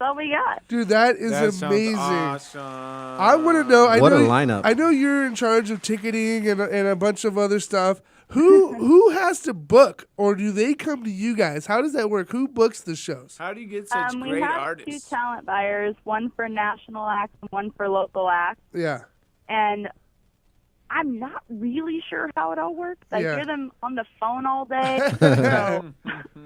all we got. Dude, that is amazing. Awesome. I want to know. What a lineup. I know you're in charge of ticketing and a bunch of other stuff. Who has to book, or do they come to you guys? How does that work? Who books the shows? How do you get such great artists? We have 2 talent buyers, one for national acts and one for local acts. Yeah. And I'm not really sure how it all works. I hear them on the phone all day. So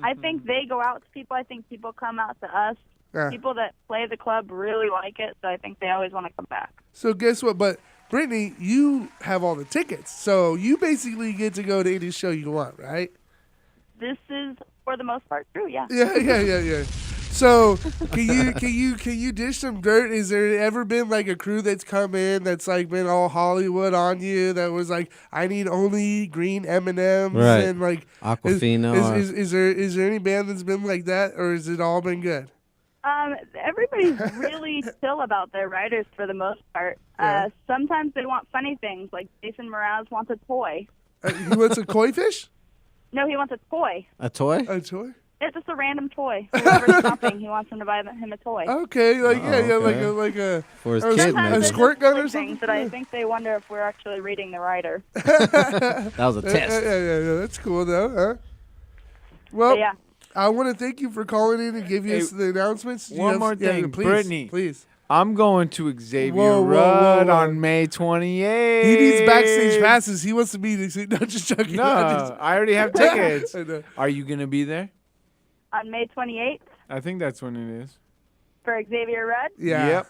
I think they go out to people. I think people come out to us. Yeah. People that play the club really like it, so I think they always want to come back. So guess what? But Brittany, you have all the tickets, so you basically get to go to any show you want, right? This is, for the most part, true. Yeah. Yeah. So can you dish some dirt? Is there ever been like a crew that's come in that's like been all Hollywood on you that was like, I need only green M&Ms and like Aquafina? Is there any band that's been like that, or has it all been good? Everybody's really chill about their riders for the most part. Sometimes they want funny things, like Jason Mraz wants a toy. He wants a koi fish? No, he wants a toy. A toy? A toy? It's just a random toy. Whoever's shopping, he wants him to buy him a toy. Okay, like a for his kid, a squirt gun or something. But I think they wonder if we're actually reading the rider. That was a test. Yeah, that's cool though, huh? Well, yeah. I want to thank you for calling in and giving us the announcements. One more thing, please, Brittany. Please. I'm going to Xavier Rudd on May 28th. He needs backstage passes. He wants to be there. No, just joking. No, I already have tickets. Are you going to be there? On May 28th? I think that's when it is. For Xavier Rudd? Yeah. Yep.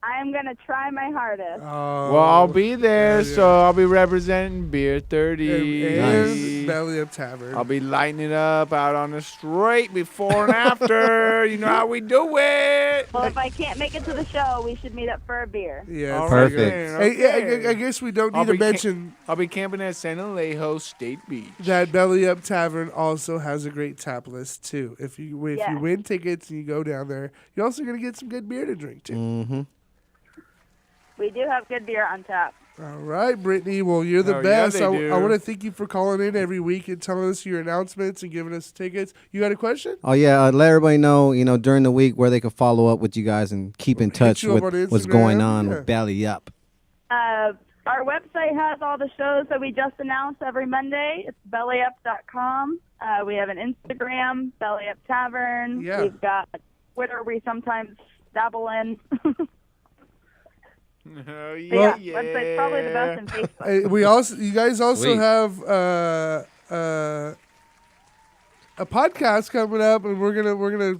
I am going to try my hardest. Well, I'll be there, so I'll be representing Beer 30. And Belly Up Tavern. I'll be lighting it up out on the straight before and after. You know how we do it. Well, if I can't make it to the show, we should meet up for a beer. Yeah, perfect. Hey, I guess we don't need to mention. I'll be camping at San Alejo State Beach. That Belly Up Tavern also has a great tap list, too. If you win tickets and you go down there, you're also going to get some good beer to drink, too. Mm-hmm. We do have good beer on tap. All right, Brittany. Well, you're the best. I want to thank you for calling in every week and telling us your announcements and giving us tickets. You got a question? Oh, yeah. Let everybody know, during the week where they can follow up with you guys and keep in touch with what's going on with Belly Up. Our website has all the shows that we just announced every Monday. It's bellyup.com. We have an Instagram, Belly Up Tavern. Yeah. We've got Twitter we sometimes dabble in. Oh, website's probably the best in Facebook. You guys also have a podcast coming up, and we're gonna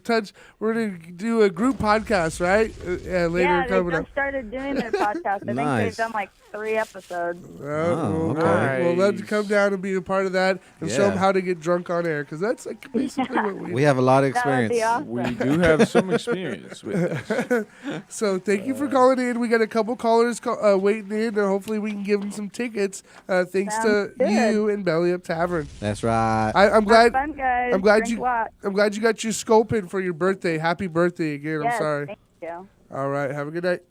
do a group podcast, right? Later coming up. They just started doing their podcast. I think they've done like 3 episodes. Okay. Well, let's come down and be a part of that and show them how to get drunk on air, because that's like basically what we have a lot of experience. Awesome. We do have some experience with this. So thank you for calling in. We got a couple callers waiting in, and hopefully we can give them some tickets. Thanks to you and Belly Up Tavern. That's right. I'm glad. Have fun, guys. I'm glad Drink you got your scope in for your birthday. Happy birthday again. Yes, I'm sorry. Thank you. All right. Have a good night.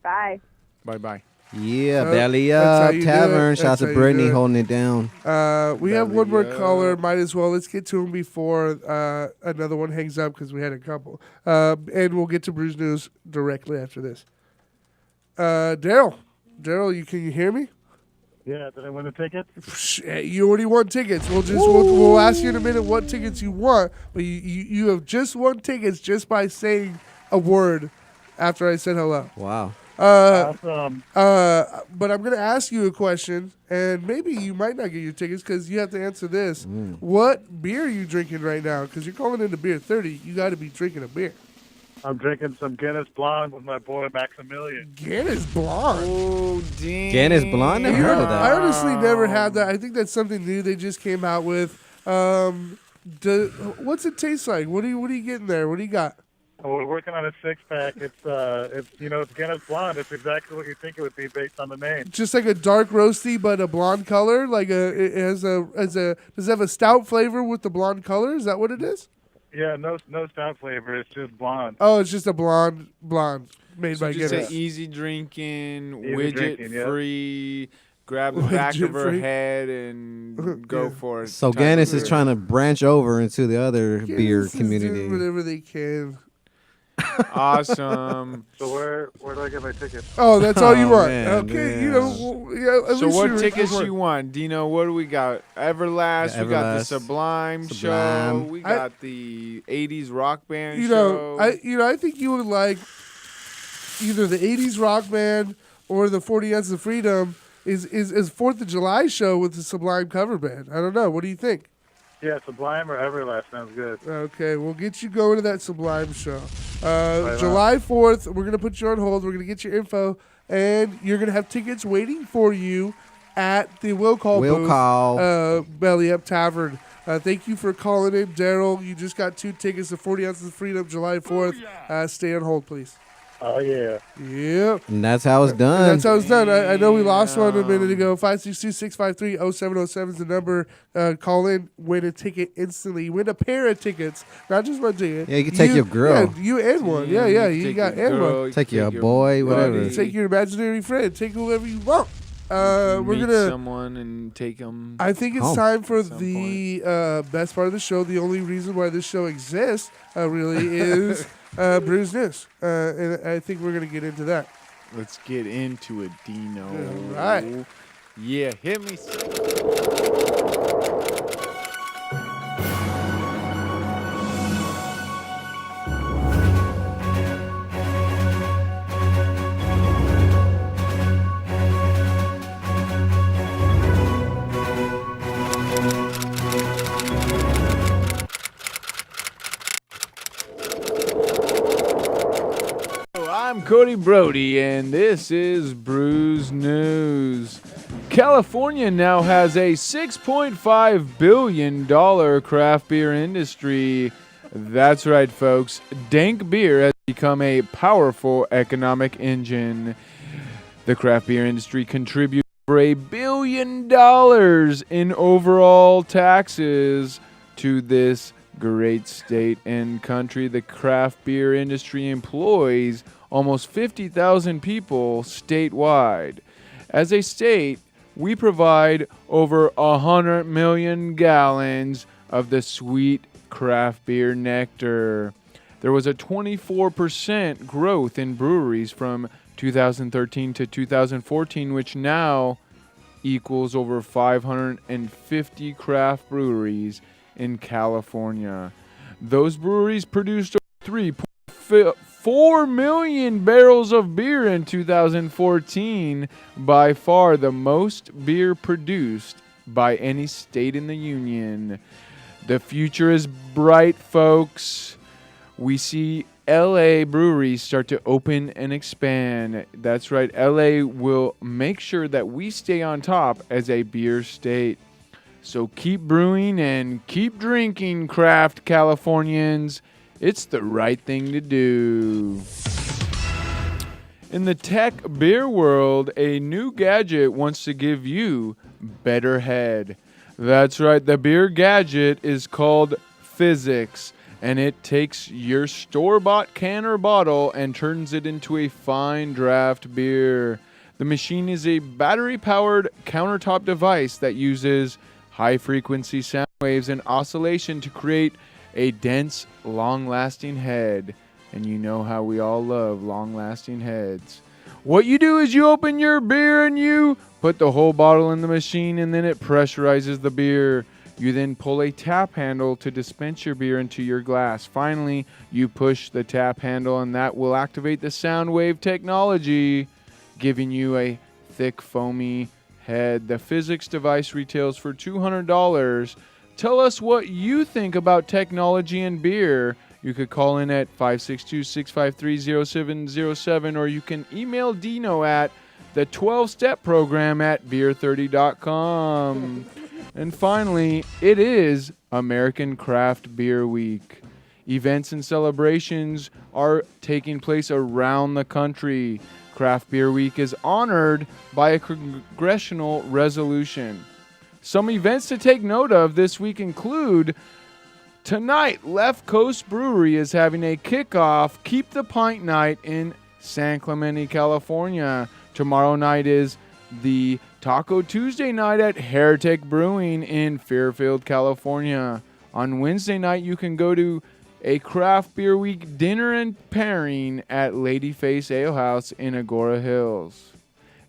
Bye. Bye. Yeah, Belly Up Tavern. Shout out to Brittany holding it down. We have one more caller. Might as well. Let's get to him before another one hangs up, because we had a couple. And we'll get to Brews News directly after this. Daryl, can you hear me? Yeah, did I win a ticket? You already won tickets. We'll ask you in a minute what tickets you want, but you have just won tickets just by saying a word after I said hello. Wow. Awesome. But I'm going to ask you a question, and maybe you might not get your tickets because you have to answer this. What beer are you drinking right now? Because you're calling into Beer 30. You got to be drinking a beer. I'm drinking some Guinness Blonde with my boy Maximilian. Guinness Blonde? Oh, damn. Guinness Blonde? Never heard of that. I honestly never had that. I think that's something new they just came out with. What's it taste like? What are you getting there? What do you got? Oh, we're working on a 6-pack. It's Guinness Blonde. It's exactly what you think it would be based on the name. Just like a dark roasty, but a blonde color. Does it have a stout flavor with the blonde color? Is that what it is? Yeah, no stout flavor. It's just blonde. Oh, it's just a blonde made by Guinness. Guinness. Easy drinking, widget-free. Grab the back of her head and go for it. So Guinness is trying to branch over into the other beer community. Whatever they can. Awesome. So where do I get my tickets? Oh, that's all you want. Man, Okay, yeah. So what tickets you want? Dino, what do we got? Everlast, we got the Sublime show, we got the 80s rock band show. I think you would like either the 80s rock band or the 40 Ounces of Freedom is 4th of July show with the Sublime cover band. I don't know. What do you think? Yeah, Sublime or Everlast sounds good. Okay, we'll get you going to that Sublime show. July 4th, we're going to put you on hold. We're going to get your info, and you're going to have tickets waiting for you at the Will Call booth, Belly Up Tavern. Thank you for calling in, Daryl. You just got 2 tickets to 40 Ounces of Freedom, July 4th. Stay on hold, please. Oh, yeah. Yep. And that's how it's done. I know we lost one a minute ago. 562-653-0707 is the number. Call in, win a ticket instantly. Win a pair of tickets, not just one ticket. Yeah, you can take your girl. Yeah, you and one. Yeah, you got and one. Take your boy, whatever. Take your imaginary friend. Take whoever you want. We're gonna someone and take them. I think it's time for the best part of the show. The only reason why this show exists, really, is Brews News, and I think we're gonna get into that. Let's get into it, Dino. All right. Yeah, hit me. I'm Cody Brody, and this is Brews News. California now has a $6.5 billion craft beer industry. That's right, folks. Dank beer has become a powerful economic engine. The craft beer industry contributes over $1 billion in overall taxes to this great state and country. The craft beer industry employs almost 50,000 people statewide. As a state, we provide over 100 million gallons of the sweet craft beer nectar. There was a 24% growth in breweries from 2013 to 2014, which now equals over 550 craft breweries in California. Those breweries produced 3.4 million barrels of beer in 2014, by far the most beer produced by any state in the union. The future is bright, folks. We see LA breweries start to open and expand. That's right, LA will make sure that we stay on top as a beer state. So keep brewing and keep drinking, craft Californians. It's the right thing to do. In the tech beer world, a new gadget wants to give you better head. That's right, the beer gadget is called Physics, and it takes your store-bought can or bottle and turns it into a fine draft beer. The machine is a battery-powered countertop device that uses high-frequency sound waves and oscillation to create a dense, long-lasting head. And you know how we all love long-lasting heads. What you do is you open your beer and you put the whole bottle in the machine, and then it pressurizes the beer. You then pull a tap handle to dispense your beer into your glass. Finally, you push the tap handle, and that will activate the sound wave technology, giving you a thick, foamy head. The Physics device retails for $200. Tell us what you think about technology and beer. You could call in at 562-653-0707, or you can email Dino at the 12-step program at beer30.com. And finally, it is American Craft Beer Week. Events and celebrations are taking place around the country. Craft Beer Week is honored by a congressional resolution. Some events to take note of this week include tonight, Left Coast Brewery is having a kickoff Keep the Pint Night in San Clemente, California. Tomorrow night is the Taco Tuesday night at Heretic Brewing in Fairfield, California. On Wednesday night, you can go to a craft beer week dinner and pairing at Ladyface Ale House in Agora Hills.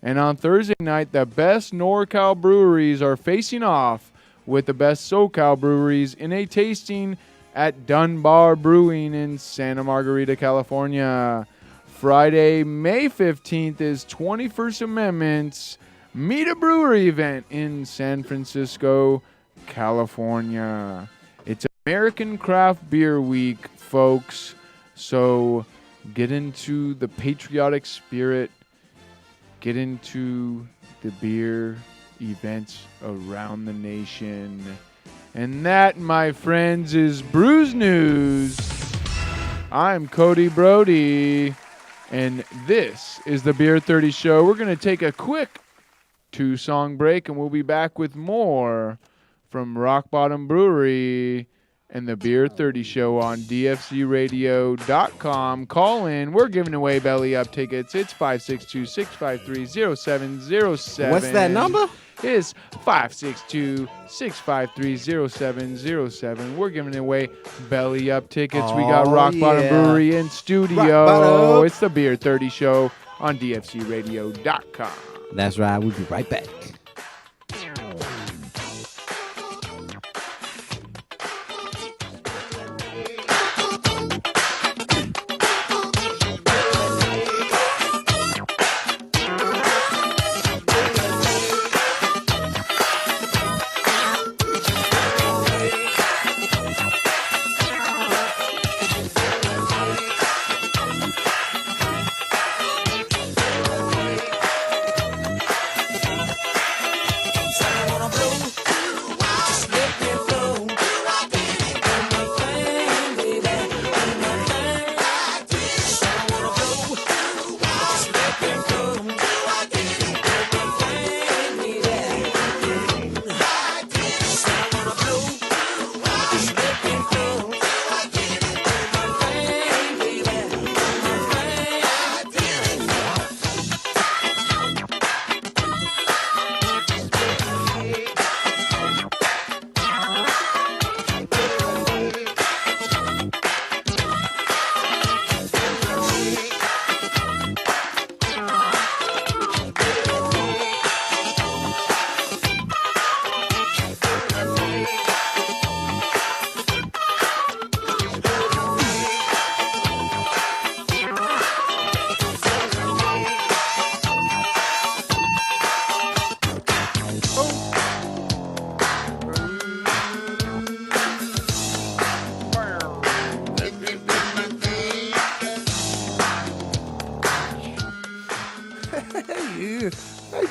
And on Thursday night, the best NorCal breweries are facing off with the best SoCal breweries in a tasting at Dunbar Brewing in Santa Margarita, California. Friday, May 15th is 21st Amendment's Meet a Brewery event in San Francisco, California. It's American Craft Beer Week, folks. So get into the patriotic spirit. Get into the beer events around the nation. And that, my friends, is Brews News. I'm Cody Brody, and this is the Beer 30 Show. We're going to take a quick 2-song break, and we'll be back with more from Rock Bottom Brewery and the Beer 30 Show on dfcradio.com. Call in. We're giving away Belly Up tickets. It's 562-653-0707. What's that number? It's 562-653-0707. We're giving away Belly Up tickets. We got Rock Bottom Brewery in studio. It's the Beer 30 Show on dfcradio.com. That's right. We'll be right back.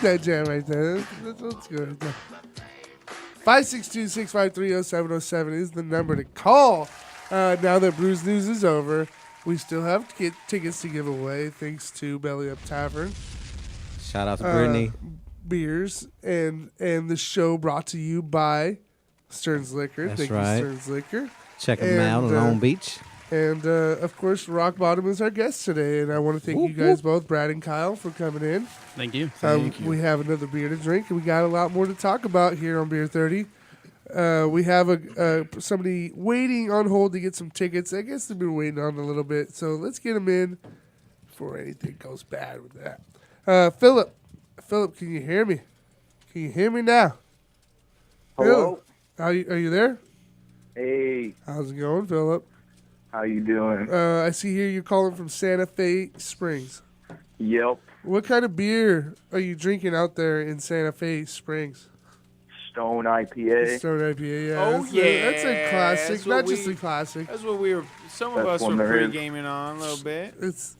That jam right there. That's good right there. 562-653-0707 is the number to call. Now that Brews News is over, we still have to get tickets to give away thanks to Belly Up Tavern. Shout out to Brittany. Beers and the show brought to you by Stearns Liquor. That's Thank right. you, Stearns Liquor. Check them out on Long Beach. And, of course, Rock Bottom is our guest today. And I want to thank you guys both, Brad and Kyle, for coming in. Thank you. We have another beer to drink, and we got a lot more to talk about here on Beer 30. We have somebody waiting on hold to get some tickets. I guess they've been waiting on a little bit. So let's get them in before anything goes bad with that. Philip, can you hear me? Can you hear me now? Hello? Philip, are you there? Hey. How's it going, Philip? How you doing? I see here you're calling from Santa Fe Springs. Yep. What kind of beer are you drinking out there in Santa Fe Springs? Stone IPA. Stone IPA, yeah. Oh, That's a classic, not just a classic. That's what some of us were pre-gaming on a little bit. It's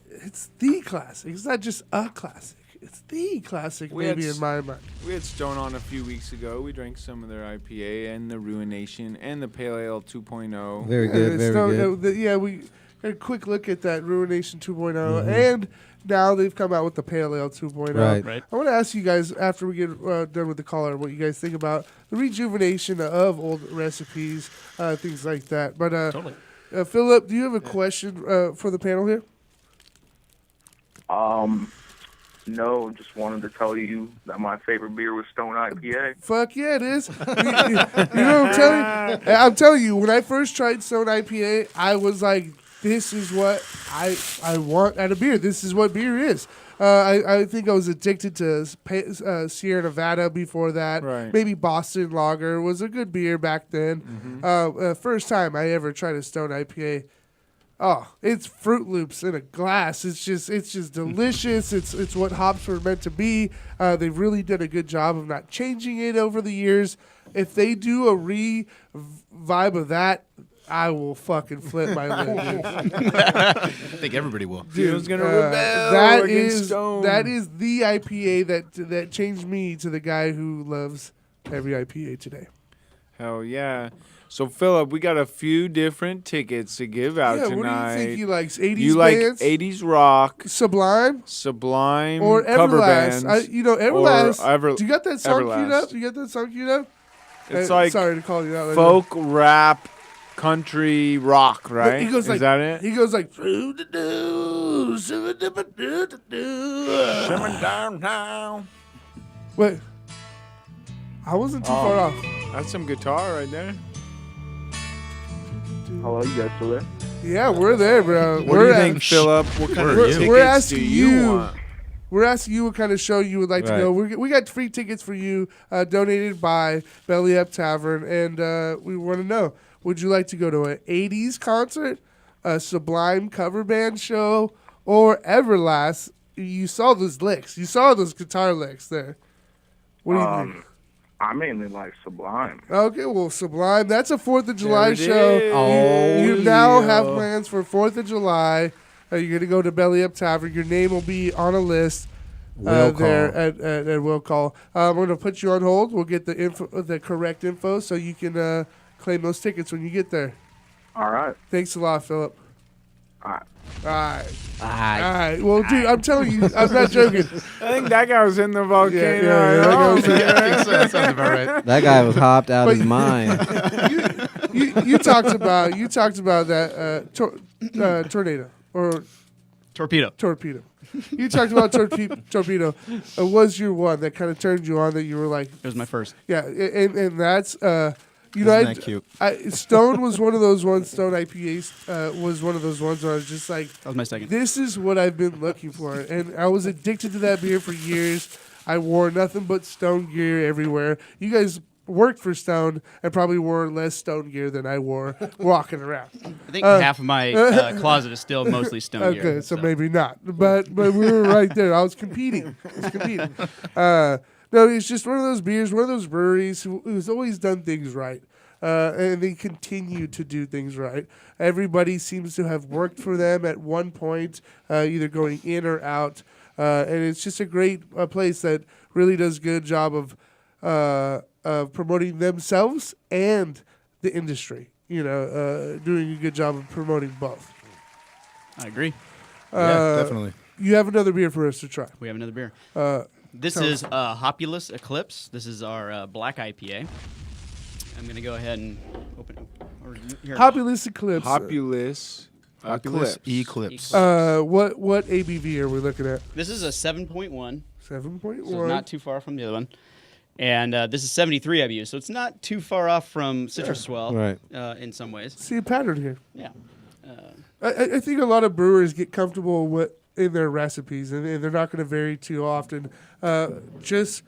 the classic. It's not just a classic. It's the classic, in my mind. We had Stone on a few weeks ago. We drank some of their IPA and the Ruination and the Pale Ale 2.0. Very good, good. We had a quick look at that Ruination 2.0, and now they've come out with the Pale Ale 2.0. Right. I want to ask you guys, after we get done with the caller, what you guys think about the rejuvenation of old recipes, things like that. But Totally. Philip, do you have a question for the panel here? No, just wanted to tell you that my favorite beer was Stone IPA. Fuck yeah, it is. You know what I'm telling you? I'm telling you, when I first tried Stone IPA, I was like, this is what I want out of beer. This is what beer is. I think I was addicted to Sierra Nevada before that. Right. Maybe Boston Lager was a good beer back then. First time I ever tried a Stone IPA. Oh, it's Fruit Loops in a glass. It's just delicious. It's what hops were meant to be. They've really done a good job of not changing it over the years. If they do a vibe of that, I will fucking flip my lid. I think everybody will. Dude's gonna rebel against Stone. That is the IPA that changed me to the guy who loves every IPA today. Hell yeah. So, Philip, we got a few different tickets to give out tonight. What do you think he likes? 80s you like bands? 80s rock, Sublime, or Everlast. cover bands. Everlast. Do you got that song queued up? It's like sorry to call you out. Folk, rap, country, rock, right? He goes is that it? He goes like, shimmin' downtown. Wait. I wasn't too far off. That's some guitar right there. Hello, you guys still there? Yeah, we're there, bro. What do you think, Philip? What kind of tickets we're asking do you want? We're asking you what kind of show you would like to go. We got free tickets for you donated by Belly Up Tavern, and we want to know, would you like to go to an 80s concert, a Sublime cover band show, or Everlast? You saw those licks. You saw those guitar licks there. What do you think? I mainly like Sublime. Okay, well, Sublime. That's a 4th of July show. You now have plans for 4th of July. You're going to go to Belly Up Tavern. Your name will be on a list there at Will Call. We're going to put you on hold. We'll get the correct info so you can claim those tickets when you get there. All right. Thanks a lot, Philip. All right. Well, dude, I'm telling you, I'm not joking. I think that guy was in the volcano. I think so. That sounds about right. That guy was hopped out his mind. You talked about that tornado or torpedo. You talked about torpedo. Was your one that kind of turned you on that you were like? It was my first. Yeah, and that's Isn't that cute? Stone was one of those ones. Stone IPAs was one of those ones where I was just like, that was my second. This is what I've been looking for, and I was addicted to that beer for years. I wore nothing but Stone gear everywhere. You guys worked for Stone and probably wore less Stone gear than I wore walking around. I think half of my closet is still mostly Stone gear. Okay, so maybe not, but we were right there. I was competing. No, it's just one of those beers, one of those breweries who's always done things right. And they continue to do things right. Everybody seems to have worked for them at one point, either going in or out. And it's just a great place that really does a good job of promoting themselves and the industry. Doing a good job of promoting both. I agree. Yeah, definitely. You have another beer for us to try. We have another beer. This is Hopulous Eclipse. This is our black IPA. I'm going to go ahead and open it. Hopulous Eclipse. Hopulous Eclipse. What ABV are we looking at? This is a 7.1. 7.1. So not too far from the other one. And this is 73 IBU, so it's not too far off from Citrus Swell in some ways. See a pattern here. Yeah. I think a lot of brewers get comfortable in their recipes, and they're not going to vary too often. Just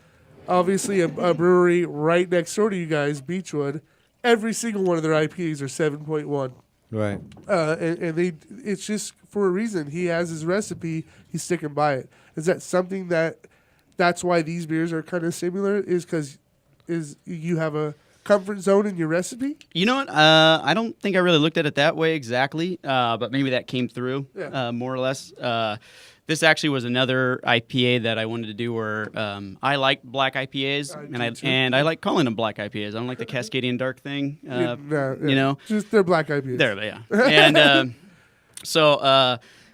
obviously a brewery right next door to you guys, Beechwood, every single one of their IPAs are 7.1. Right. And it's just for a reason. He has his recipe. He's sticking by it. Is that something that's why these beers are kind of similar? Is because you have a comfort zone in your recipe? You know what? I don't think I really looked at it that way exactly, but maybe that came through more or less. This actually was another IPA that I wanted to do where I like black IPAs, and I like calling them black IPAs. I don't like the Cascadian Dark thing. You know, just they're black IPAs. Yeah.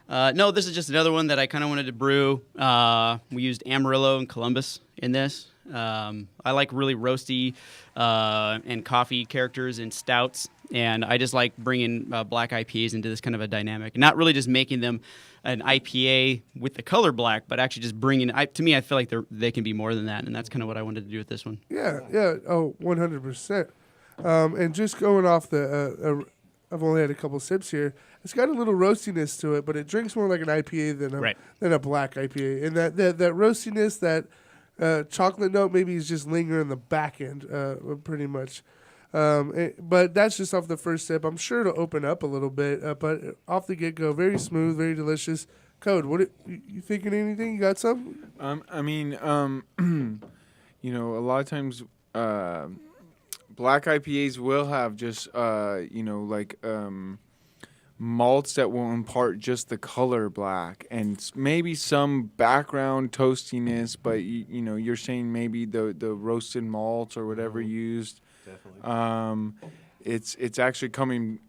And no, this is just another one that I kind of wanted to brew. We used Amarillo and Columbus in this. I like really roasty and coffee characters in stouts, and I just like bringing black IPAs into this kind of a dynamic, and not really just making them an IPA with the color black, but actually just bringing. To me, I feel like they can be more than that, and that's kind of what I wanted to do with this one. Yeah. Oh, 100%. And just going off I've only had a couple sips here. It's got a little roastiness to it, but it drinks more like an IPA than a black IPA. And that roastiness, that chocolate note maybe is just lingering in the back end, pretty much. But that's just off the first sip. I'm sure it'll open up a little bit, but off the get-go, very smooth, very delicious. Code, you thinking anything? You got something? A lot of times black IPAs will have just, malts that will impart just the color black and maybe some background toastiness, but, you're saying maybe the roasted malts or whatever used. Definitely. It's actually coming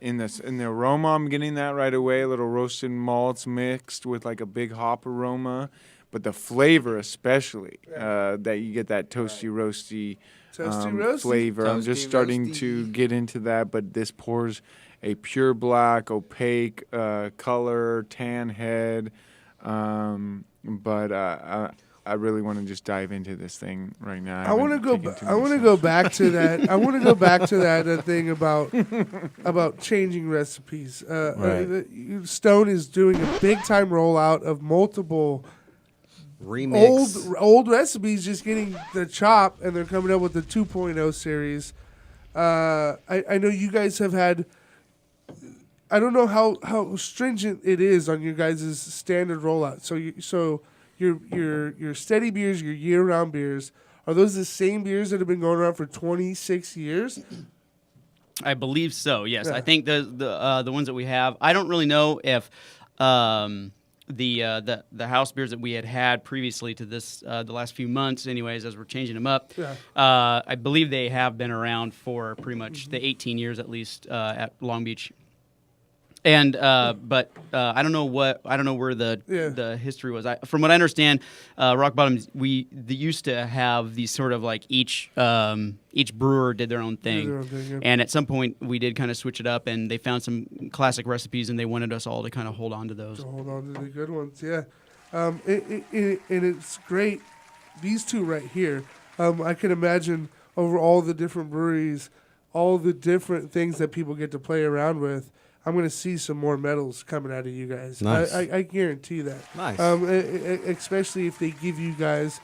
in the aroma. I'm getting that right away. A little roasted malts mixed with like a big hop aroma, but the flavor especially that you get that toasty roasty flavor. I'm just starting to get into that, but this pours a pure black, opaque color, tan head, but. I really want to just dive into this thing right now. I want to go back to that. I want to go back to that thing about changing recipes. Right. Stone is doing a big time rollout of multiple remix old recipes, just getting the chop, and they're coming up with the 2.0 series. I know you guys have had. I don't know how stringent it is on your guys' standard rollout. So your steady beers, your year-round beers, are those the same beers that have been going around for 26 years? I believe so. Yes, yeah. I think the ones that we have. I don't really know if the house beers that we had previously to this the last few months, anyways, as we're changing them up. Yeah. I believe they have been around for pretty much the 18 years at least at Long Beach. And but I don't know where the history was. From what I understand, Rock Bottom they used to have these sort of like each brewer did their own thing, and at some point we did kind of switch it up, and they found some classic recipes, and they wanted us all to kind of hold on to those. Hold on to the good ones, yeah. And it's great. These two right here, I can imagine over all the different breweries, all the different things that people get to play around with. I'm going to see some more medals coming out of you guys. Nice. I guarantee that. Nice. Especially if they give you guys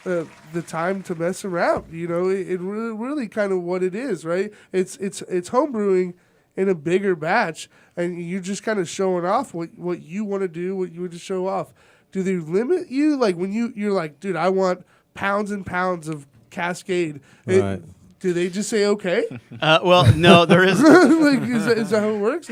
the time to mess around. It really kind of what it is, right? It's home brewing in a bigger batch, and you're just kind of showing off what you want to do, what you want to show off. Do they limit you? Like when you're like, dude, I want pounds and pounds of Cascade. Right. Do they just say okay? Well, no, there is. Is that how it works?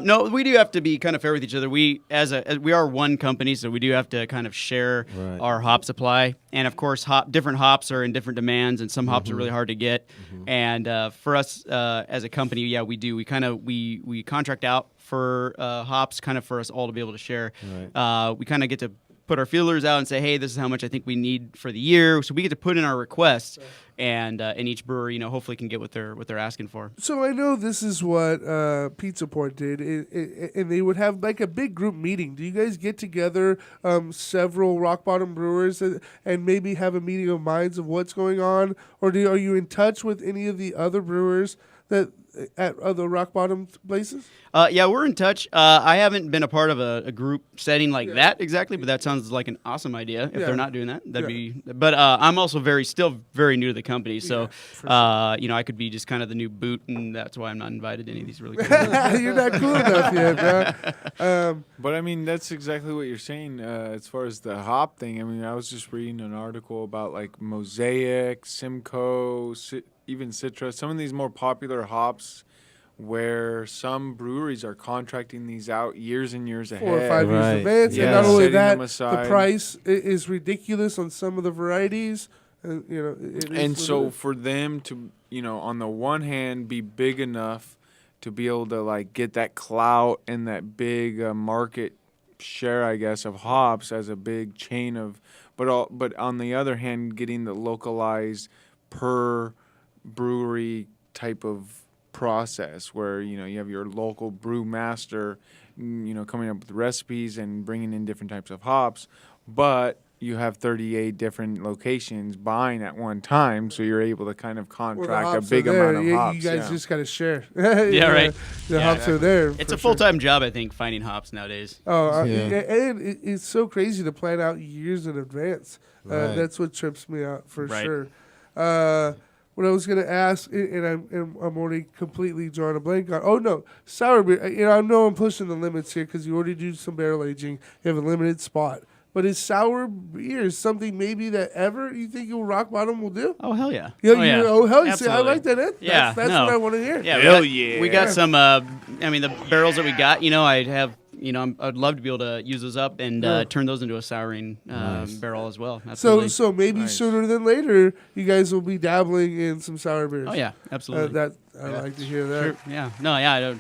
No, we do have to be kind of fair with each other. We are one company, so we do have to kind of share our hop supply. And of course, different hops are in different demands, and some hops are really hard to get. And for us as a company, yeah, we do. We kind of we contract out for hops, kind of for us all to be able to share. Right. We kind of get to put our feelers out and say, hey, this is how much I think we need for the year. So we get to put in our requests, and each brewer, hopefully can get what they're asking for. So I know this is what Pizza Port did, and they would have like a big group meeting. Do you guys get together, several Rock Bottom brewers, and maybe have a meeting of minds of what's going on, or are you in touch with any of the other brewers that at other Rock Bottom places? Yeah, we're in touch. I haven't been a part of a group setting like that exactly, but that sounds like an awesome idea. If they're not doing that, that'd be. But I'm also still very new to the company, so sure. I could be just kind of the new boot, and that's why I'm not invited to any of these really cool things. You're not cool enough yet, bro. But I mean, that's exactly what you're saying as far as the hop thing. I mean, I was just reading an article about like Mosaic, Simcoe, even Citra, some of these more popular hops where some breweries are contracting these out years and years ahead. 4 or 5 years in advance. Yeah. And not only that, the price is ridiculous on some of the varieties. And so for them to, on the one hand, be big enough to be able to like get that clout and that big market share, I guess, of hops as a big chain of, but on the other hand, getting the localized per brewery type of process where you have your local brewmaster coming up with recipes and bringing in different types of hops, but you have 38 different locations buying at one time, so you're able to kind of contract a big amount of hops. You guys just got to share. Right. The hops are there. It's a full-time job, I think, finding hops nowadays. And it's so crazy to plan out years in advance. Right. That's what trips me out for sure. What I was going to ask, and I'm already completely drawing a blank on. Oh no, sour beer. I know I'm pushing the limits here because you already do some barrel aging. You have a limited spot. But is sour beer something maybe that ever you think your rock bottom will do? Oh, hell yeah. Hell yeah. See, I like that. Yeah, That's what I want to hear. Yeah, we got some, the barrels that we got, I'd have, I'd love to be able to use those up and turn those into a souring barrel as well. Absolutely. So maybe sooner than later, you guys will be dabbling in some sour beers. Oh, yeah, absolutely. I like to hear that. Sure. Yeah. No, yeah,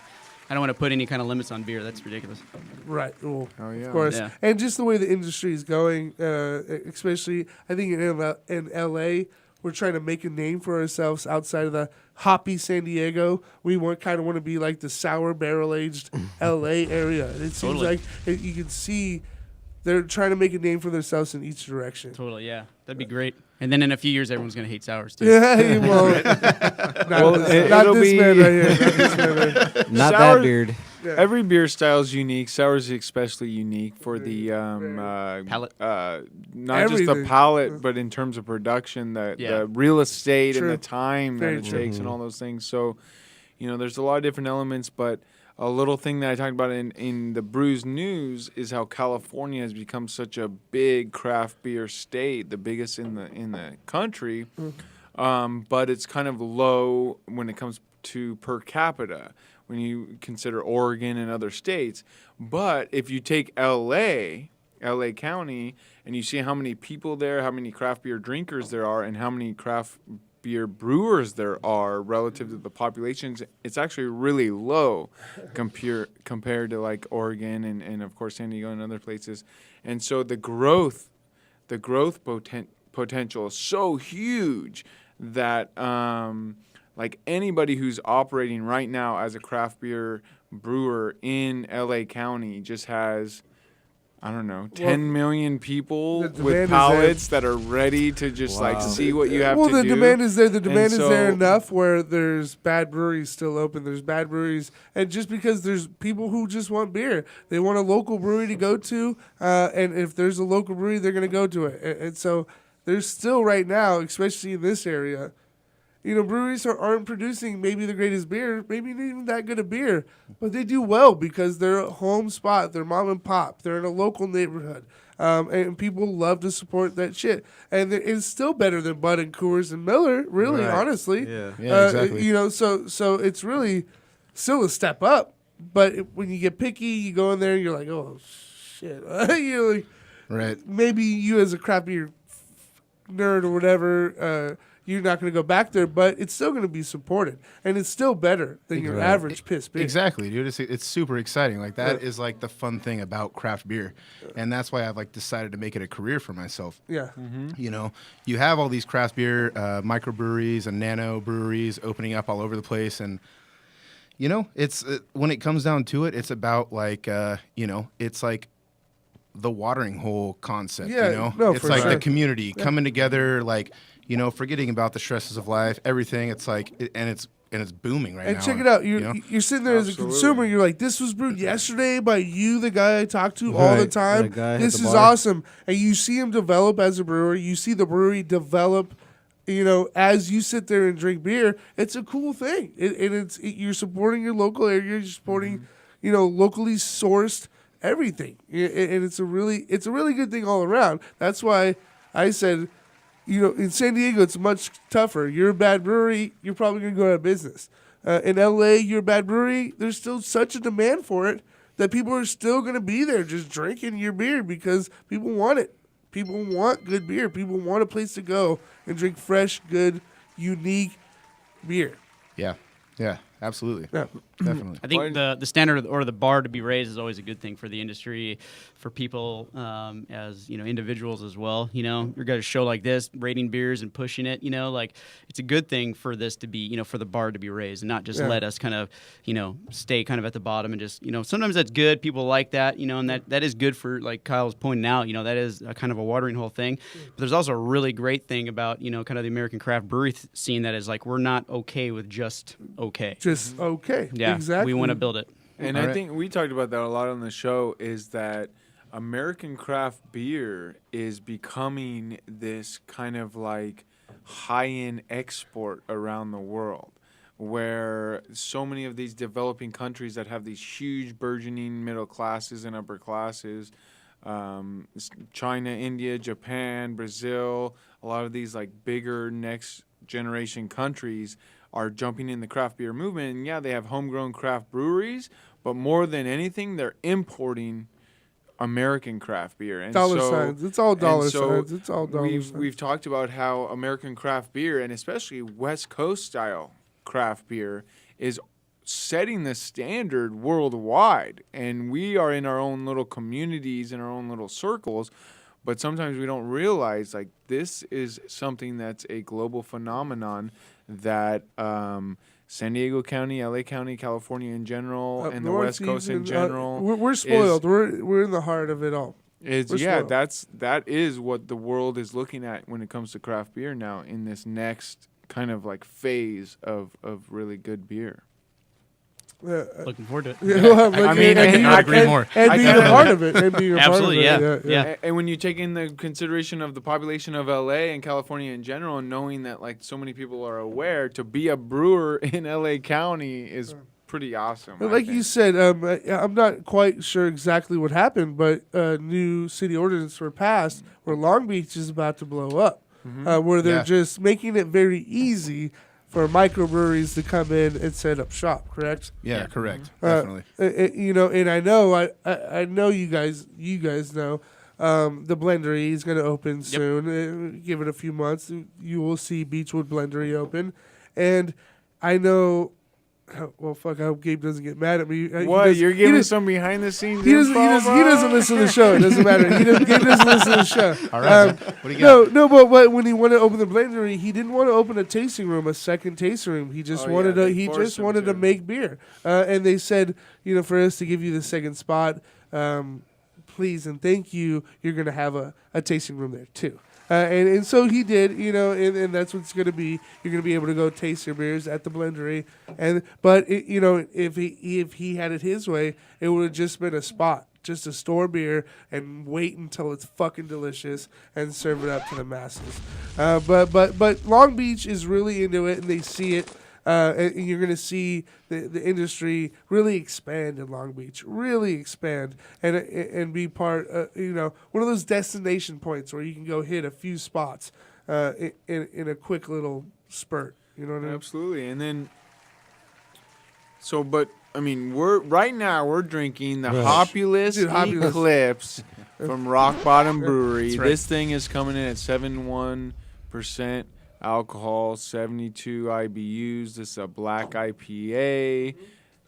I don't want to put any kind of limits on beer. That's ridiculous. Right. Well, of course. Yeah. And just the way the industry is going, especially I think in LA, we're trying to make a name for ourselves outside of the hoppy San Diego. We kind of want to be like the sour barrel aged LA area. It seems like you can see they're trying to make a name for themselves in each direction. Totally. Yeah. That'd be great. And then in a few years, everyone's going to hate sours, too. Yeah, well, not this man right here. Not that beard. Yeah. Every beer style is unique. Sour is especially unique for the palate. Not just the palate, but in terms of production, the real estate and the time that it takes and all those things. So, there's a lot of different elements, but a little thing that I talked about in the Brews News is how California has become such a big craft beer state, the biggest in the country, but it's kind of low when it comes to per capita when you consider Oregon and other states. But if you take LA County, and you see how many people there, how many craft beer drinkers there are, and how many craft beer brewers there are relative to the populations, it's actually really low compared to like Oregon and of course San Diego and other places. And so the growth potential is so huge that like anybody who's operating right now as a craft beer brewer in LA County just has, I don't know, 10 million people with palates that are ready to just like see what you have to do. Well, the demand is there. The demand is there enough where there's bad breweries still open. There's bad breweries. And just because there's people who just want beer, they want a local brewery to go to. And if there's a local brewery, they're going to go to it. And so there's still right now, especially in this area, breweries aren't producing maybe the greatest beer, maybe not even that good a beer, but they do well because they're a home spot, they're mom and pop, they're in a local neighborhood, and people love to support that shit. And it's still better than Bud and Coors and Miller, really, honestly. Yeah, exactly. So it's really still a step up, but when you get picky, you go in there and you're like, oh, shit. You're like, right. Maybe you as a crap beer nerd or whatever, you're not going to go back there, but it's still going to be supported, and it's still better than your average piss beer. Exactly, dude. It's super exciting. Like that is like the fun thing about craft beer, and that's why I've like decided to make it a career for myself. Yeah. Mm-hmm. You have all these craft beer microbreweries and nano breweries opening up all over the place, and it's when it comes down to it, it's about like it's like the watering hole concept. Yeah, no, it's like the community coming together, like. Forgetting about the stresses of life, everything. It's like, it's booming right now. And check it out. You're sitting there as a consumer. You're like, this was brewed yesterday by you, the guy I talk to all the time. This is awesome. And you see him develop as a brewer. You see the brewery develop. As you sit there and drink beer, it's a cool thing. You're supporting your local area. You're supporting, locally sourced everything. And it's a really good thing all around. That's why I said. In San Diego, it's much tougher. You're a bad brewery, you're probably going to go out of business. In LA, you're a bad brewery, there's still such a demand for it that people are still going to be there just drinking your beer because people want it. People want good beer. People want a place to go and drink fresh, good, unique beer. Yeah. Yeah, Absolutely. Yeah. Definitely. I think the standard or the bar to be raised is always a good thing for the industry, for people as individuals as well. You're going to show like this, rating beers and pushing it. Like it's a good thing for this to be, for the bar to be raised and not just let us kind of, stay kind of at the bottom and just, sometimes that's good. People like that, and that is good for, like Kyle was pointing out, that is a kind of a watering hole thing. But there's also a really great thing about, kind of the American craft brewery scene that is like we're not okay with just okay. Just okay. Yeah, exactly. we want to build it. And I think we talked about that a lot on the show, is that American craft beer is becoming this kind of like high-end export around the world, where so many of these developing countries that have these huge burgeoning middle classes and upper classes, China, India, Japan, Brazil, a lot of these like bigger next generation countries are jumping in the craft beer movement. And yeah, they have homegrown craft breweries, but more than anything, they're importing American craft beer. And dollar signs. It's all dollar signs. It's all dollar signs. We've talked about how American craft beer, and especially West Coast style craft beer, is setting the standard worldwide. And we are in our own little communities, in our own little circles, but sometimes we don't realize like this is something that's a global phenomenon that San Diego County, LA County, California in general, and the West Coast in general. We're spoiled. We're in the heart of it all. That is what the world is looking at when it comes to craft beer now in this next kind of like phase of really good beer. Looking forward to it. I agree more. And being a part of it. Absolutely, yeah. And when you take in the consideration of the population of LA and California in general, and knowing that like so many people are aware, to be a brewer in LA County is pretty awesome. Like you said, I'm not quite sure exactly what happened, but new city ordinances were passed where Long Beach is about to blow up, where they're just making it very easy for microbreweries to come in and set up shop, correct? Yeah, correct. Definitely. And I know you guys know the Blendery is going to open soon. Give it a few months, you will see Beechwood Blendery open. And I know, well, fuck, I hope Gabe doesn't get mad at me. What? You're giving some behind the scenes He doesn't listen to the show. It doesn't matter. Gabe doesn't listen to the show. All right. What do you got? No, but when he wanted to open the Blendery, he didn't want to open a tasting room, a second tasting room. He just wanted to make beer. And they said, for us to give you the second spot, please and thank you, you're going to have a tasting room there too. And so he did, and that's what it's going to be. You're going to be able to go taste your beers at the Blendery. But if he had it his way, it would have just been a spot, just to store beer and wait until it's fucking delicious and serve it up to the masses. But Long Beach is really into it, and they see it. And you're going to see the industry really expand in Long Beach, really expand, and be part, one of those destination points where you can go hit a few spots in a quick little spurt. You know what I mean? Absolutely. And then, we're drinking the Hopulous Eclipse from Rock Bottom Brewery. Right. This thing is coming in at 7.1% alcohol, 72 IBUs. This is a black IPA.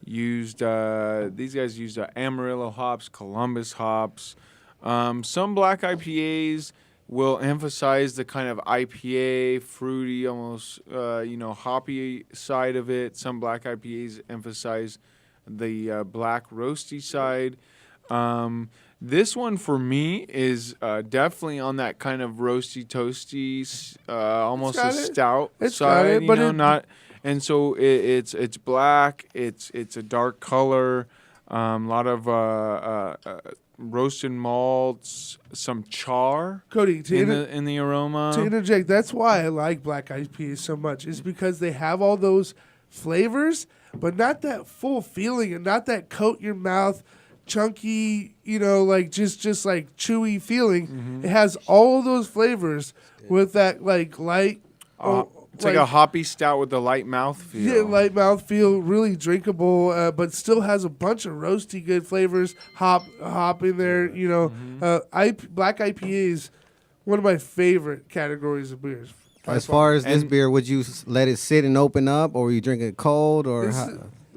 These guys used Amarillo hops, Columbus hops. Some black IPAs will emphasize the kind of IPA, fruity, almost hoppy side of it. Some black IPAs emphasize the black roasty side. This one for me is definitely on that kind of roasty, toasty, almost a stout side. And so it's black. It's a dark color. A lot of roasted malts, some char. Cody, in the aroma. To interject, that's why I like black IPAs so much. Is because they have all those flavors, but not that full feeling and not that coat your mouth, chunky, like just like chewy feeling. Mm-hmm. It has all those flavors with that like light. It's like a hoppy stout with a light mouthfeel. Yeah, light mouthfeel, really drinkable, but still has a bunch of roasty good flavors. Hop in there, Mm-hmm. Black IPA is one of my favorite categories of beers. As far as this beer, would you let it sit and open up, or you drink it cold, or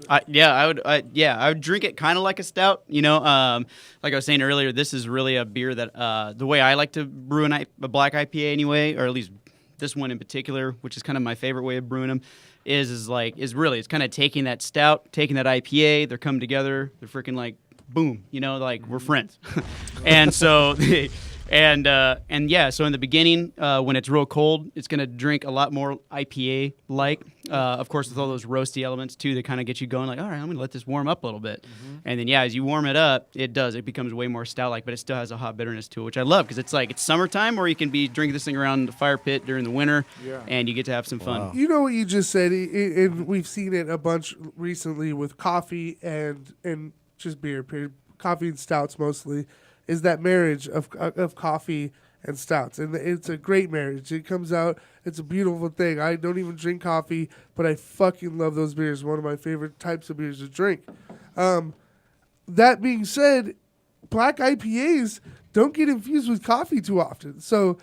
I would drink it kind of like a stout. Like I was saying earlier, this is really a beer that the way I like to brew a black IPA anyway, or at least this one in particular, which is kind of my favorite way of brewing them, is kind of taking that stout, taking that IPA, they're coming together, they're freaking like boom, like we're friends, and so. So in the beginning, when it's real cold, it's going to drink a lot more IPA-like. Of course, with all those roasty elements, too, that kind of get you going like, all right, I'm going to let this warm up a little bit. Mm-hmm. And then, as you warm it up, it becomes way more stout-like, but it still has a hot bitterness to it, which I love because it's summertime or you can be drinking this thing around the fire pit during the winter, and you get to have some fun. You know what you just said, and we've seen it a bunch recently with coffee and just beer, coffee and stouts mostly, is that marriage of coffee and stouts. And it's a great marriage. It comes out, it's a beautiful thing. I don't even drink coffee, but I fucking love those beers. One of my favorite types of beers to drink. That being said, black IPAs don't get infused with coffee too often. So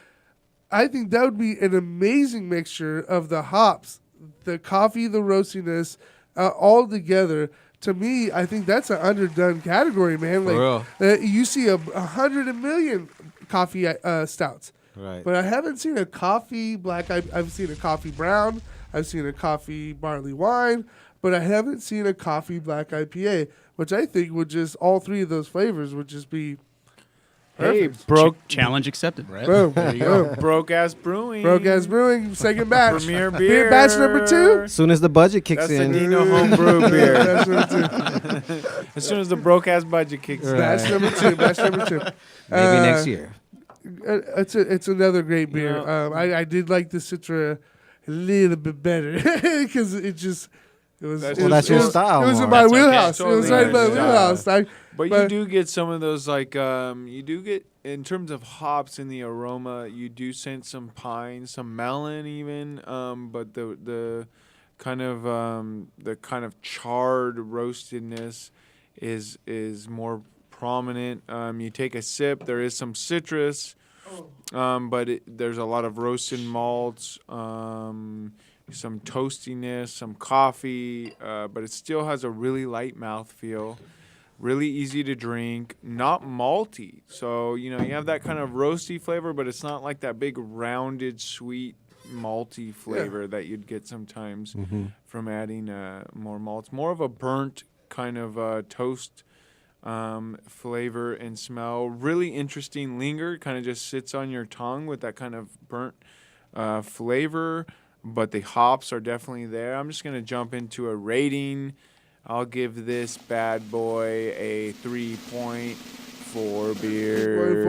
I think that would be an amazing mixture of the hops, the coffee, the roastiness, all together. To me, I think that's an underdone category, man. Like you see 100 million coffee stouts, right? But I haven't seen a coffee black. I've seen a coffee brown. I've seen a coffee barley wine, but I haven't seen a coffee black IPA, which I think would just all three of those flavors would just be. Hey, challenge accepted. Right? Boom. There you go. Broke Ass Brewing. Broke Ass Brewing. Second batch. Premier beer. Batch number 2. As soon as the budget kicks That's in. That's the Nino homebrew beer. Batch number 2. As soon as the broke ass budget kicks in. Batch number 2. Batch number 2. Maybe next year. It's another great beer. I did like the Citra a little bit better because it was. That's your style. It was in Mark. my wheelhouse. Okay. It was right in my wheelhouse. But you do get some of those, like, you do get, in terms of hops in the aroma, you do sense some pine, some melon even, but the kind of charred roastedness is more prominent. You take a sip, there is some citrus, but there's a lot of roasted malts, some toastiness, some coffee, but it still has a really light mouthfeel. Really easy to drink, not malty. So, you have that kind of roasty flavor, but it's not like that big rounded, sweet, malty flavor that you'd get sometimes from adding more malts. More of a burnt kind of toast flavor and smell. Really interesting linger. Kind of just sits on your tongue with that kind of burnt flavor, but the hops are definitely there. I'm just going to jump into a rating. I'll give this bad boy a 3.4 beers.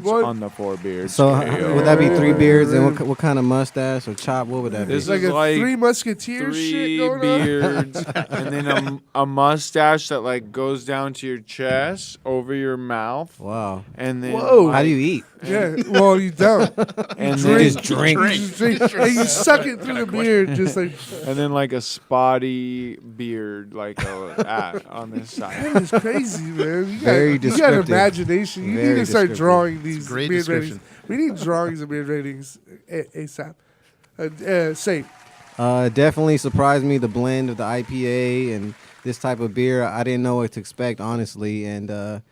3.4 on the 4 beers. So scale. would that be 3 beers? And what kind of mustache or chop? What would that be? It's like a Three Musketeers shit going beards, and then a mustache that like goes down to your chest, over your mouth. Wow. And then how do you eat? Yeah, well, you don't. And drink. then drink. And you suck it through the beard, just like. And then like a spotty beard, like on this side. That is crazy, man. Very you got imagination. You Very need to start descriptive. drawing these Great beard description. ratings. We need drawings of beard ratings ASAP. Safe. Definitely surprised me, the blend of the IPA and this type of beer. I didn't know what to expect, honestly. And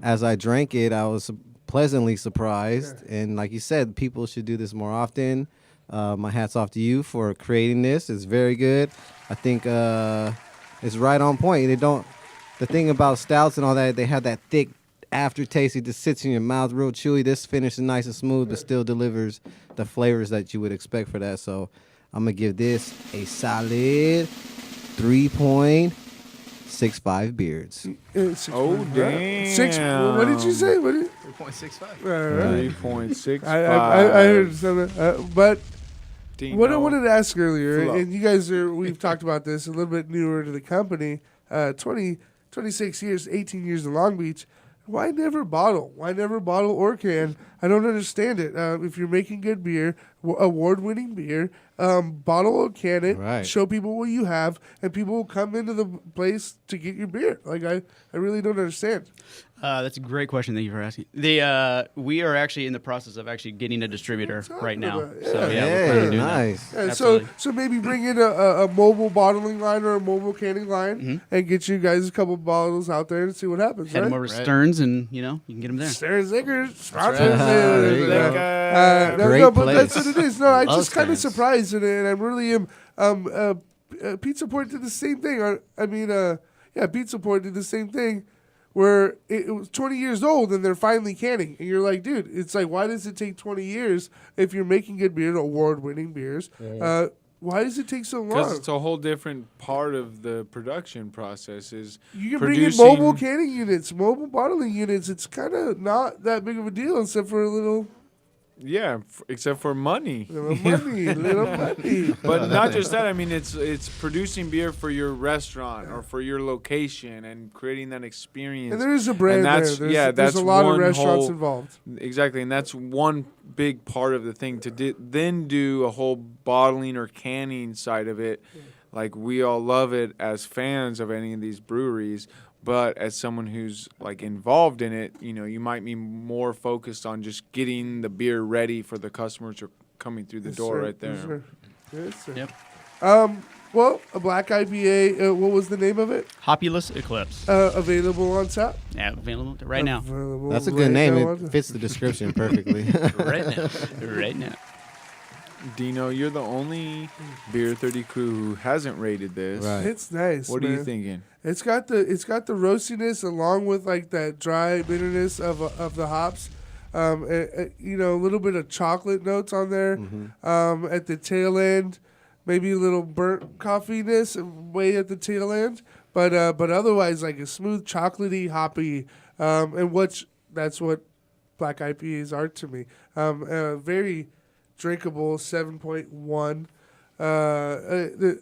as I drank it, I was pleasantly surprised. Yeah. And like you said, people should do this more often. My hat's off to you for creating this. It's very good. I think it's right on point. The thing about stouts and all that, they have that thick aftertaste. It just sits in your mouth real chewy. This finish is nice and smooth, but still delivers the flavors that you would expect for that. So I'm going to give this a solid 3.65 beards. Oh, damn. 6. What did you say? 3.65. 3.65. I heard something. But Dino. what I wanted to ask earlier, and you guys we've talked about this, a little bit newer to the company, 26 years, 18 years in Long Beach. Why never bottle? Why never bottle or can? I don't understand it. If you're making good beer, award-winning beer, bottle or can it, Right. show people what you have, and people will come into the place to get your beer. Like I really don't understand. That's a great question. Thank you for asking. We are actually in the process of actually getting a distributor right now. about. So Yeah. yeah, we're planning to do nice. that. Yeah, Absolutely. so maybe bring in a mobile bottling line or a mobile canning line and get you guys a couple bottles out there and see what happens. Head right? them over to Stearns, and you can get them there. Sarah Ziggers, sponsors. There you go. Great But that's place. what it is. No, I'm Love just kind of Stearns. surprised, and I really am. Pizza Point did the same thing. Pizza Point did the same thing, where it was 20 years old and they're finally canning, and you're like, dude, it's like, why does it take 20 years if you're making good beer, award-winning beers? Why does it take so long? Because it's a whole different part of the production process. Is You can bring in producing- mobile canning units, mobile bottling units. It's kind of not that big of a deal, except for a little except for money. little money. But not just that. I mean, it's producing beer for your restaurant or for your location and creating that experience. And there is a brand And that's- there. yeah, There's that's a lot of one restaurants whole- involved. Exactly, and that's one big part of the thing. To then do a whole bottling or canning side of it, like we all love it as fans of any of these breweries. But as someone who's like involved in it, you might be more focused on just getting the beer ready for the customers who are coming through the door right there. Yes, sir. Yes, sir. Yep. Well, a black IPA. What was the name of it? Hopulous Eclipse. Available on tap. Yeah, available right now. Available That's a right good name. now It on- fits the description perfectly. Right now. Right now. Dino, you're the only Beer 30 crew who hasn't rated this. Right. It's nice. What are you man. thinking? It's got the roastiness along with like that dry bitterness of the hops. A little bit of chocolate notes on there. At the tail end, maybe a little burnt coffeeness way at the tail end. But otherwise, like a smooth chocolatey hoppy. That's what black IPAs are to me. Very drinkable, 7.1.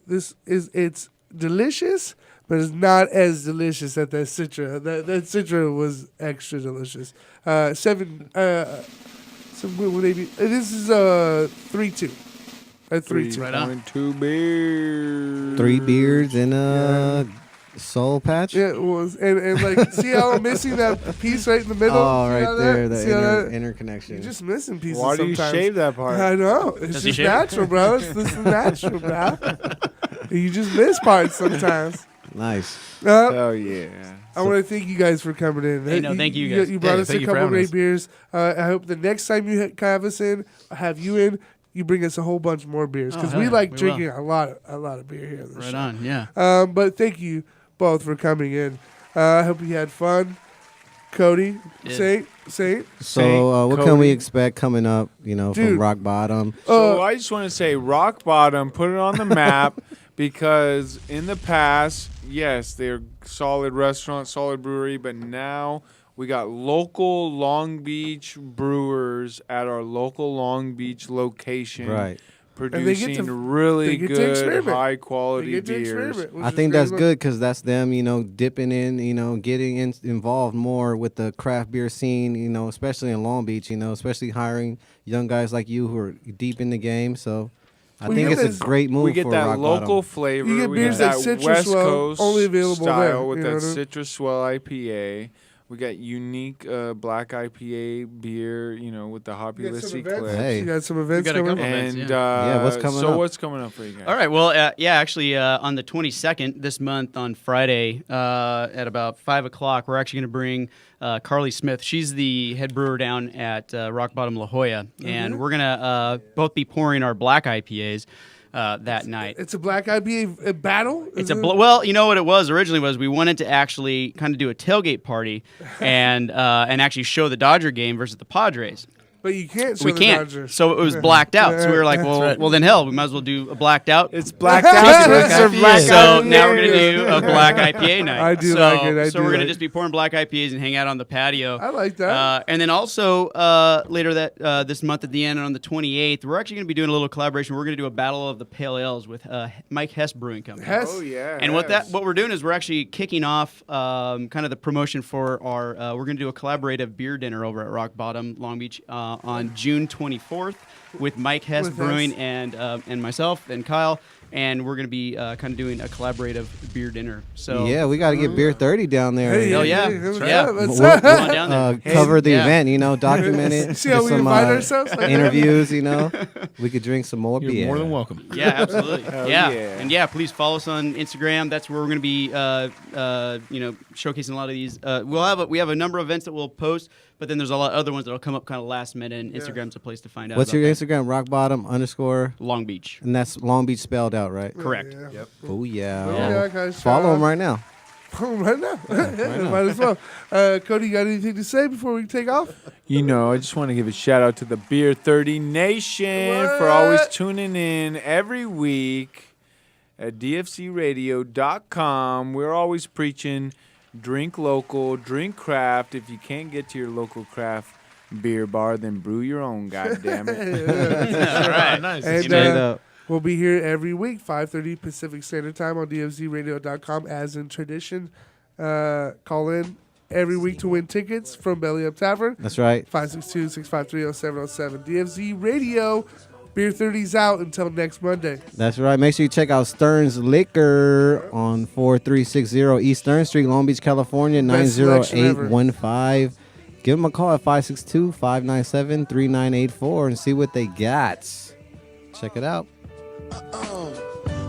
It's delicious, but it's not as delicious as that Citra. That Citra was extra delicious. 7. Maybe this is 3.2. A 3.2. Right on. 3.2 beer. 3 beers and a soul patch. Yeah, it was, and like, see how I'm missing that piece right in the middle? Oh, See right how there, that- the see how that- interconnection. You're just missing pieces. Why do you sometimes. shave that part? I know. It's Does he just shave it? natural, bro. This is natural, bro. You just miss parts sometimes. Nice. Oh, yeah. I want to thank you guys for coming in. Hey, no, thank you guys. You brought Yeah, us thank a you for couple having great us. beers. I hope the next time you have us in, have you in, you bring us a whole bunch more beers because hell we yeah, like we drinking a lot of beer here. On the Right show. on. Yeah. But thank you both for coming in. I hope you had fun. Cody, Yeah. Saint. So, what Cody. can we expect coming up? Dude. From Rock Bottom. So I just want to say Rock Bottom, put it on the map because in the past, yes, they're solid restaurant, solid brewery, but now we got local Long Beach brewers at our local Long Beach location. Right. Producing to- really they get to good, experiment. high They quality get to beers. experiment, which I is think great. that's good because that's them, dipping in, getting involved more with the craft beer scene, especially in Long Beach, especially hiring young guys like you who are deep in the game. So I Well, think you it's guys- a great move We get for that Rock local Bottom. flavor. You get we beers get that that Citrus West Swell, Coast only available style there, with you know that what I mean? Citrus Swell IPA. We got unique black IPA beer, with the hoppy You got some lissy events? clips. Hey. You got some events got a coming. couple. And events, Yeah, what's coming so up? what's coming up for you guys? All right. Well, actually, on the 22nd this month on Friday at about 5 o'clock, we're actually going to bring Carly Smith. She's the head brewer down at Rock Bottom La Jolla, and we're going to both be pouring our black IPAs that night. It's a black IPA battle. It's Is it? well, you know what it was originally was we wanted to actually kind of do a tailgate party and actually show the Dodger game versus the Padres. But you can't. Show We the can't, Dodgers. so it was blacked out. So we were like, well, then hell, we might as well do a blacked out. It's blacked out. It's black So IPA. now we're gonna do a black IPA night. I do so, like it. So we're gonna just be pouring black IPAs and hang out on the patio. I like that. And then also later this month at the end on the 28th, we're actually gonna be doing a little collaboration. We're gonna do a battle of the pale ales with Mike Hess Brewing Company. Hess. Oh yeah. And what we're doing is we're actually kicking off kind of the promotion for our we're going to do a collaborative beer dinner over at Rock Bottom Long Beach on June 24th with Mike Hess Brewing and myself and Kyle. And we're going to be kind of doing a collaborative beer dinner. So yeah, we got to get Beer 30 down there. Hell yeah. Let's We'll go on down there. Cover the event, document it. See how we invite ourselves? Interviews, we could drink some more beer. You're more than welcome. Yeah, absolutely. And please follow us on Instagram. That's where we're going to be, showcasing a lot of these. We have a number of events that we'll post, but then there's a lot of other ones that'll come up kind of last minute. And Instagram's a place to find out. What's your that. Instagram? _? Long Beach. And that's Long Beach spelled out, right? Correct. Yeah. Yep. Oh yeah. Guys, follow them right now. Right now. Might as well. Cody, you got anything to say before we take off? I just want to give a shout out to the Beer 30 Nation for always tuning in every week at dfcradio.com. We're always preaching drink local, drink craft. If you can't get to your local craft beer bar, then brew your own, goddammit. All right. Nice. And, we'll be here every week, 5:30 Pacific Standard Time on dfcradio.com as in tradition. Call in every week to win tickets from Belly Up Tavern. That's right. 562-653-0707. DFZ Radio. Beer 30's out until next Monday. That's right. Make sure you check out Stern's Liquor on 4360 East Stern Street, Long Beach, California, 90815. Give them a call at 562-597-3984 and see what they got. Check it out.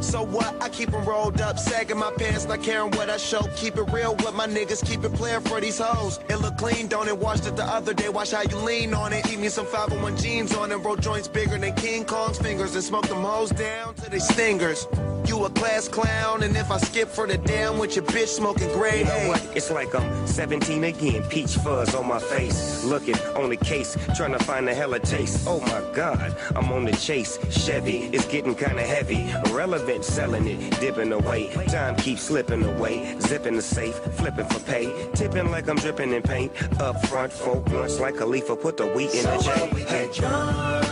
So what? I keep them rolled up, sagging my pants, not caring what I show. Keep it real with my niggas, keep it playing for these hoes. It look clean, don't it? Washed it the other day, watch how you lean on it. Eat me some 501 jeans on it, roll joints bigger than King Kong's fingers, and smoke them hoes down to they stingers. You a class clown, and if I skip for the damn with your bitch smoking grade, you know what? It's like I'm 17 again, peach fuzz on my face. Looking on the case, trying to find the hella taste. Oh my God, I'm on the chase. Chevy, it's getting kinda heavy. Irrelevant, selling it, dipping away. Time keeps slipping away. Zipping the safe, flipping for pay. Tipping like I'm dripping in paint. Up front, 4 blunts like Khalifa, put the wheat in the J. We get drunk,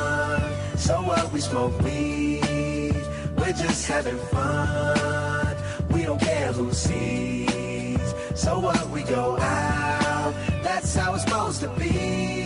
so what? We smoke weed. We're just having fun. We don't care who sees. So what? We go out. That's how it's supposed to be.